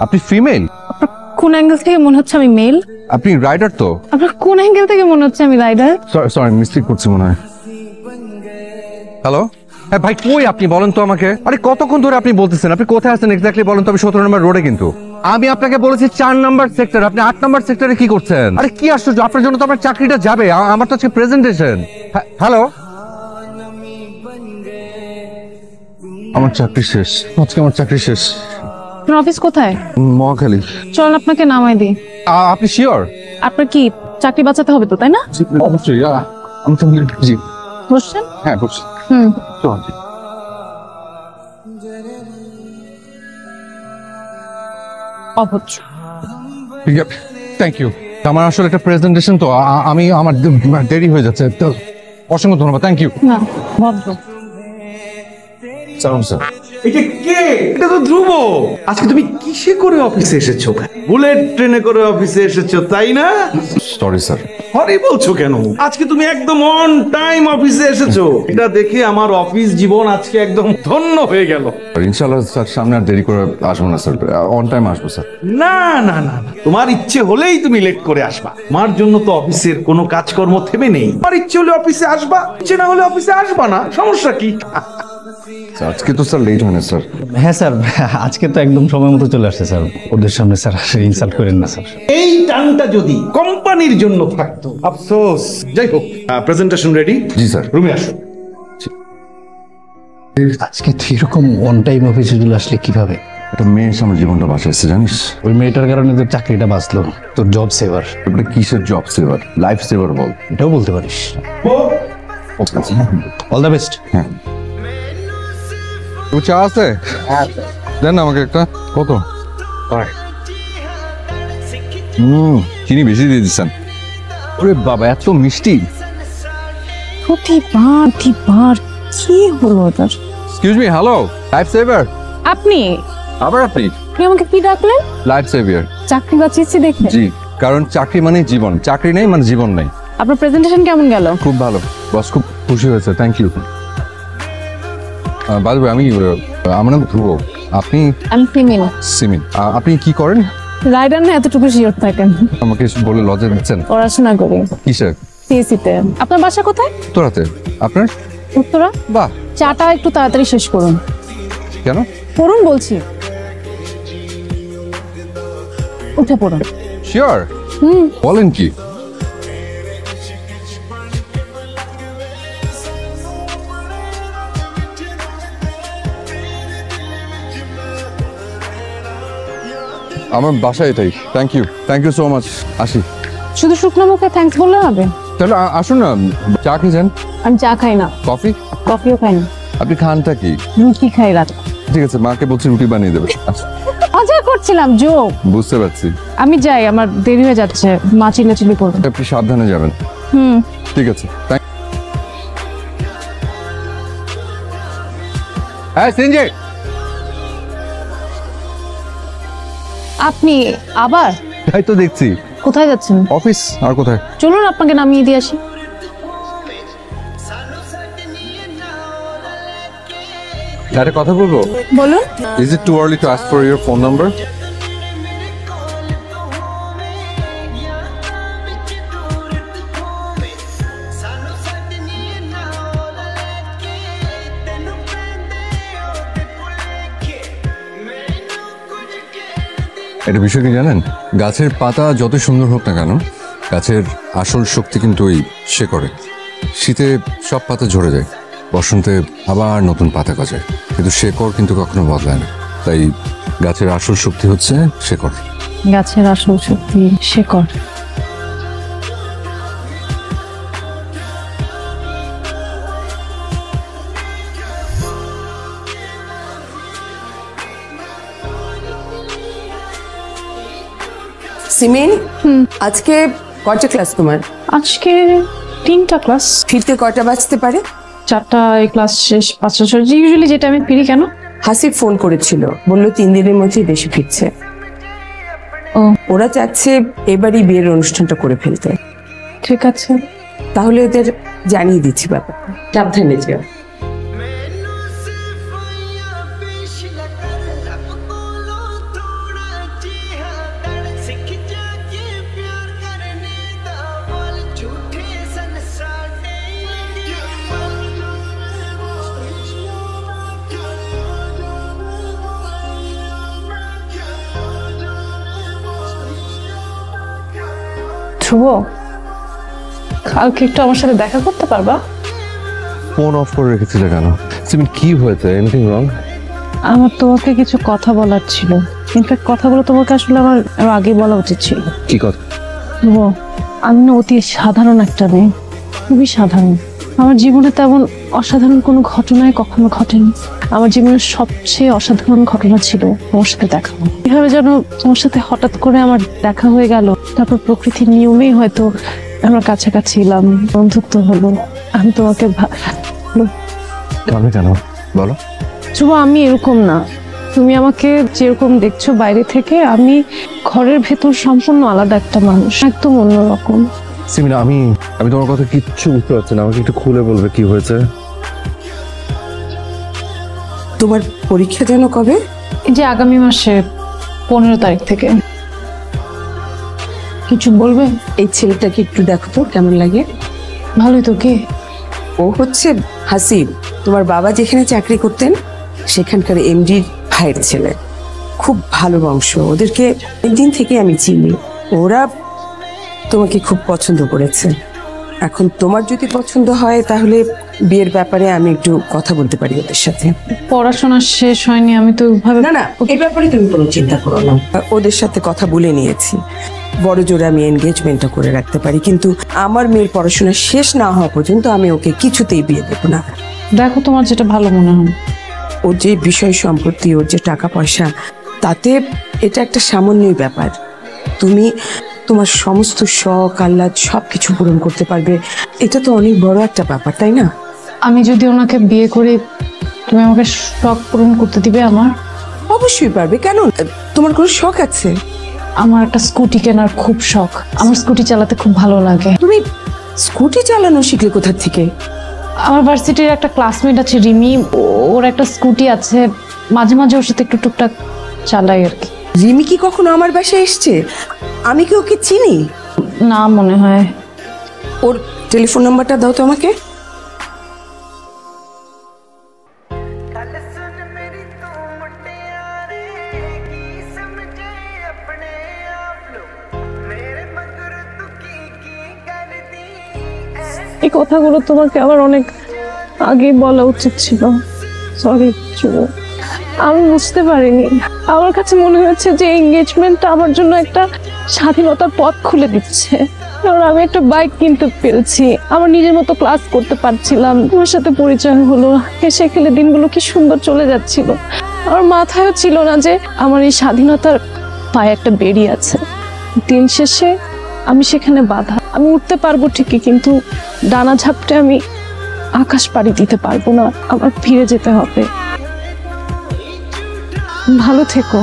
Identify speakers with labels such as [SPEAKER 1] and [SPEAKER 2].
[SPEAKER 1] আপনি ফিমেল?
[SPEAKER 2] কোন অ্যাঙ্গেল থেকে মনে হচ্ছে আমি মেল?
[SPEAKER 1] আপনি রাইডার তো?
[SPEAKER 2] আপনার কোন অ্যাঙ্গেল থেকে মনে হচ্ছে আমি রাইডার?
[SPEAKER 1] সরি মিস্টেক করছি মনে হয়। হ্যালো, হ্যাঁ ভাই কই আপনি বলেন তো আমাকে? আরে কতক্ষণ ধরে আপনি বলতেছেন, আপনি কোথায় আছেন এক্স্যাক্টলি বলেন তো? আমি 17 নম্বর রোডে, কিন্তু আমি আপনাকে বলেছি 4 নম্বর সেক্টর, আপনি 8 নম্বর সেক্টরে কি করছেন? আরে কি আশ্চর্য, আপনার জন্য তো আমার চাকরিটা যাবে, আমার তো আজকে প্রেজেন্টেশন। হ্যালো, আমার চাকরি শেষ আজকে, আমার চাকরি শেষ।
[SPEAKER 2] আপনার অফিস কোথায়?
[SPEAKER 1] মহাখালী।
[SPEAKER 2] চল আপনাকে নামাই দিই।
[SPEAKER 1] আপনি শিওর?
[SPEAKER 2] আপনার কি চাকরি বাঁচাতে হবে তো, তাই না?
[SPEAKER 1] অবশ্যই, আমি তো জি।
[SPEAKER 2] বসছেন?
[SPEAKER 1] হ্যাঁ বসছি। চল।
[SPEAKER 2] অভদ্র।
[SPEAKER 1] Thank you. আমার আসলে একটা প্রেজেন্টেশন তো, আমি আমার দেরি হয়ে যাচ্ছে তো, অসংখ্য ধন্যবাদ। Thank you.
[SPEAKER 2] না, ভদ্র।
[SPEAKER 1] সালাম স্যার।
[SPEAKER 3] এটা কে? এটা তো ধ্রুব। আজকে তুমি কিসে করে অফিসে এসেছো? বুলেট ট্রেনে করে অফিসে এসেছো তাই না?
[SPEAKER 1] Sorry sir.
[SPEAKER 3] সরি বলছো কেন? আজকে তুমি একদম অন টাইম অফিসে এসেছো, এটা দেখে আমার অফিস জীবন আজকে একদম ধন্য হয়ে গেল।
[SPEAKER 1] ইনশাআল্লাহ স্যার, সামনে আর দেরি করে আসবো না স্যার, অন টাইম আসবো স্যার।
[SPEAKER 3] না না না না, তোমার ইচ্ছে হলেই তুমি লেট করে আসবা। আমার জন্য তো অফিসের কোনো কাজকর্ম থেমে নেই। তোমার ইচ্ছে হলে অফিসে আসবা, ইচ্ছে না হলে অফিসে আসবা না, সমস্যা কি?
[SPEAKER 1] আজকে তো স্যার লেট হয় না স্যার।
[SPEAKER 4] হ্যাঁ স্যার, আজকে তো একদম সময় মতো চলে আসছে স্যার। ওদের সামনে স্যার ইনসাল্ট করেন না স্যার।
[SPEAKER 3] এই টানটা যদি কোম্পানির জন্য থাকতো আফসোস। যাই হোক, প্রেজেন্টেশন রেডি?
[SPEAKER 1] জি স্যার।
[SPEAKER 3] রুমে আসো।
[SPEAKER 4] আজকে তুই এরকম অন টাইম অফিসে চলে আসলে কিভাবে?
[SPEAKER 1] একটা মেয়ে এসে আমার জীবনটা বাঁচাইছে জানিস?
[SPEAKER 4] ওই মেয়েটার কারণে তোর চাকরিটা বাঁচলো, তোর জব সেভার।
[SPEAKER 1] এটা কিসের জব সেভার, লাইফ সেভার বল।
[SPEAKER 4] এটাও বলতে পারিস। All the best.
[SPEAKER 1] হ্যাঁ, চা আছে? দেন না আমাকে একটা। কত? চিনি বেশি দিয়ে দিচ্ছেন। ওরে বাবা, এত মিষ্টি।
[SPEAKER 2] প্রতিবার কি হলো ওটার?
[SPEAKER 1] Excuse me, hello, life saver.
[SPEAKER 2] আপনি
[SPEAKER 1] আবার আপনি?
[SPEAKER 2] আপনি আমাকে কি ডাকলেন?
[SPEAKER 1] Life saviour.
[SPEAKER 2] চাকরি বাঁচিয়েছি দেখে?
[SPEAKER 1] জি, কারণ চাকরি মানে জীবন, চাকরি নেই মানে জীবন নেই।
[SPEAKER 2] আপনার প্রেজেন্টেশন কেমন গেল?
[SPEAKER 1] খুব ভালো বস, খুব খুশি হয়েছে, থ্যাংক ইউ। বাদ বাই, আমার নাম ধ্রুব। আপনি?
[SPEAKER 2] আমি সিমিন।
[SPEAKER 1] সিমিন। আপনি কি করেন?
[SPEAKER 2] রাইডার না এতটুকু শিওর থাকেন?
[SPEAKER 1] আমাকে বলে লজ্জা দিচ্ছেন।
[SPEAKER 2] পড়াশোনা করি।
[SPEAKER 1] কিসের?
[SPEAKER 2] সিএসসি-তে। আপনার বাসা কোথায়?
[SPEAKER 1] উত্তরাতে। আপনার?
[SPEAKER 2] উত্তরা।
[SPEAKER 1] বাহ।
[SPEAKER 2] চাটা একটু তাড়াতাড়ি শেষ করুন।
[SPEAKER 1] কেন?
[SPEAKER 2] পড়ুন বলছি। উঠে পড়ুন।
[SPEAKER 1] শিওর? বলেন কি? আমার বাসায় এটাই। Thank you so much. আসি।
[SPEAKER 2] শুধু শুকনো মুখে থ্যাঙ্কস বললে হবে?
[SPEAKER 1] তাহলে আসুন না, চা খেয়েছেন?
[SPEAKER 2] আমি চা খাই না।
[SPEAKER 1] কফি?
[SPEAKER 2] কফিও খাই না।
[SPEAKER 1] আপনি খানটা কি?
[SPEAKER 2] রুটি খাই রাত।
[SPEAKER 1] ঠিক আছে, মাকে বলছি রুটি বানিয়ে দেবে।
[SPEAKER 2] মজা করছিলাম, জোক।
[SPEAKER 1] বুঝতে পারছি।
[SPEAKER 2] আমি যাই, আমার দেরি হয়ে যাচ্ছে। মা চিল্লাচিল্লি করবে।
[SPEAKER 1] আপনি সাবধানে যাবেন। ঠিক আছে। হ্যাঁ সিনজি।
[SPEAKER 2] আপনি আবার?
[SPEAKER 1] তাই তো দেখছি।
[SPEAKER 2] কোথায় যাচ্ছেন?
[SPEAKER 1] অফিস। আর কোথায়?
[SPEAKER 2] চলুন আপনাকে নামিয়ে দিয়ে আসি।
[SPEAKER 1] একটা কথা বলবো?
[SPEAKER 2] বলুন।
[SPEAKER 1] Is it too early to ask for your phone number? এটা বিষয় কি জানেন? গাছের পাতা যত সুন্দর হোক না কেন, গাছের আসল শক্তি কিন্তু ওই শেকড়ে। শীতে সব পাতা ঝরে যায়, বসন্তে আবার নতুন পাতা গজায়, কিন্তু শেকড় কিন্তু কখনো বদলায় না। তাই গাছের আসল শক্তি হচ্ছে শেকড়।
[SPEAKER 2] গাছের আসল শক্তি শেকড়।
[SPEAKER 5] সিমিন, আজকে কয়টা ক্লাস তোমার?
[SPEAKER 2] আজকে 3টা ক্লাস।
[SPEAKER 5] ফিরতে কয়টা বাজতে পারে?
[SPEAKER 2] 4টায় ক্লাস শেষ, 5টা শেষ। ইউজুয়ালি যেটা আমি ফিরি। কেন?
[SPEAKER 5] হাসিব ফোন করেছিল, বললো 3 দিনের মধ্যেই দেশে ফিরছে। ওরা চাচ্ছে এবারই বিয়ের অনুষ্ঠানটা করে ফেলতে।
[SPEAKER 2] ঠিক আছে।
[SPEAKER 5] তাহলে ওদের জানিয়ে দিচ্ছি ব্যাপার, সাবধানে যেও।
[SPEAKER 2] ধ্রুব, কালকে একটু আমার সাথে দেখা করতে পারবা?
[SPEAKER 1] ফোন অফ করে রেখেছিলে কেন? সিমিন কি হয়েছে? Anything wrong?
[SPEAKER 2] আমার তোমাকে কিছু কথা বলার ছিল। ইনফ্যাক্ট কথাগুলো তোমাকে আসলে আমার আরো আগে বলা উচিত ছিল।
[SPEAKER 1] কি কথা?
[SPEAKER 2] ধ্রুব, আমি না অতি সাধারণ একটা মেয়ে, খুবই সাধারণ। আমার জীবনে তেমন অসাধারণ কোনো ঘটনাই কখনো ঘটেনি। আমার জীবনের সবচেয়ে অসাধারণ ঘটনা ছিল তোমার সাথে দেখা হওয়া। এভাবে যেন তোমার সাথে হঠাৎ করে আমার দেখা হয়ে গেল, তারপর প্রকৃতির নিয়মেই হয়তো আমরা কাছাকাছি এলাম, বন্ধুত্ব হলো। আমি তোমাকে
[SPEAKER 1] কারণে কেন বলো?
[SPEAKER 2] ধ্রুব, আমি এরকম না। তুমি আমাকে যেরকম দেখছো বাইরে থেকে, আমি ঘরের ভেতর সম্পূর্ণ আলাদা একটা মানুষ, একদম অন্যরকম।
[SPEAKER 1] সিমিন, আমি তোমার কথা কিচ্ছু বুঝতে পারছি না। আমাকে একটু খুলে বলবে কি হয়েছে?
[SPEAKER 5] তোমার পরীক্ষা যেন কবে?
[SPEAKER 2] এই যে আগামী মাসে 15 তারিখ থেকে। কিছু বলবে?
[SPEAKER 5] এই ছেলেটাকে একটু দেখো তো কেমন লাগে।
[SPEAKER 2] ভালোই তো। কি?
[SPEAKER 5] ও হচ্ছে হাসিব, তোমার বাবা যেখানে চাকরি করতেন সেখানকার এমডির ভাইয়ের ছেলে। খুব ভালো বংশ, ওদেরকে একদিন থেকে আমি চিনি। ওরা তোমাকে খুব পছন্দ করেছে। এখন তোমার যদি পছন্দ হয় তাহলে বিয়ের ব্যাপারে আমি একটু কথা বলতে পারি ওদের সাথে।
[SPEAKER 2] পড়াশোনা শেষ হয়নি, আমি তো ওইভাবে
[SPEAKER 5] না না, এই ব্যাপারে তুমি কোনো চিন্তা করো না। ওদের সাথে কথা বলে নিয়েছি, বড় জোরে আমি এনগেজমেন্টটা করে রাখতে পারি, কিন্তু আমার মেয়ের পড়াশোনা শেষ না হওয়া পর্যন্ত আমি ওকে কিছুতেই বিয়ে দেবো না।
[SPEAKER 2] দেখো তোমার যেটা ভালো মনে হয়।
[SPEAKER 5] ওর যে বিষয় সম্পত্তি, ওর যে টাকা পয়সা, তাতে এটা একটা সামান্যই ব্যাপার। তুমি তোমার সমস্ত শখ আহ্লাদ সবকিছু পূরণ করতে পারবে, এটা তো অনেক বড় একটা ব্যাপার, তাই না?
[SPEAKER 2] আমি যদি ওনাকে বিয়ে করি, তুমি আমাকে শখ পূরণ করতে দিবে আমার?
[SPEAKER 5] অবশ্যই পারবে। কেন, তোমার কোনো শখ আছে?
[SPEAKER 2] আমার একটা স্কুটি কেনার খুব শখ। আমার স্কুটি চালাতে খুব ভালো লাগে।
[SPEAKER 5] তুমি স্কুটি চালানো শিখলে কোথা থেকে?
[SPEAKER 2] আমার ভার্সিটির একটা ক্লাসমেট আছে রিমি, ওর একটা স্কুটি আছে, মাঝে মাঝে ওর সাথে একটু টুকটাক চালাই আর কি।
[SPEAKER 5] রিমি কি কখনো আমার বাসায় এসছে? আমি কি ওকে চিনি?
[SPEAKER 2] না মনে হয়।
[SPEAKER 5] ওর টেলিফোন নাম্বারটা দাও তো আমাকে।
[SPEAKER 2] এই কথাগুলো তোমাকে আবার অনেক আগে বলা উচিত ছিল। সরি। আমি বুঝতে পারিনি। আমার কাছে মনে হয়েছে যে এঙ্গেজমেন্টটা আমার জন্য একটা স্বাধীনতার পথ খুলে দিচ্ছে। কারণ আমি একটা বাইক কিনতে পেরেছি, আমার নিজের মতো ক্লাস করতে পারছিলাম, তোমার সাথে পরিচয় হলো, হেসে খেলে দিনগুলো কি সুন্দর চলে যাচ্ছিল। আমার মাথায়ও ছিল না যে আমার এই স্বাধীনতার পায়ে একটা বেড়ি আছে। দিন শেষে আমি সেখানে বাধা। আমি উঠতে পারবো ঠিকই, কিন্তু ডানা ঝাপটে আমি আকাশ পাড়ি দিতে পারবো না। আমার ফিরে যেতে হবে। ভালো থেকো।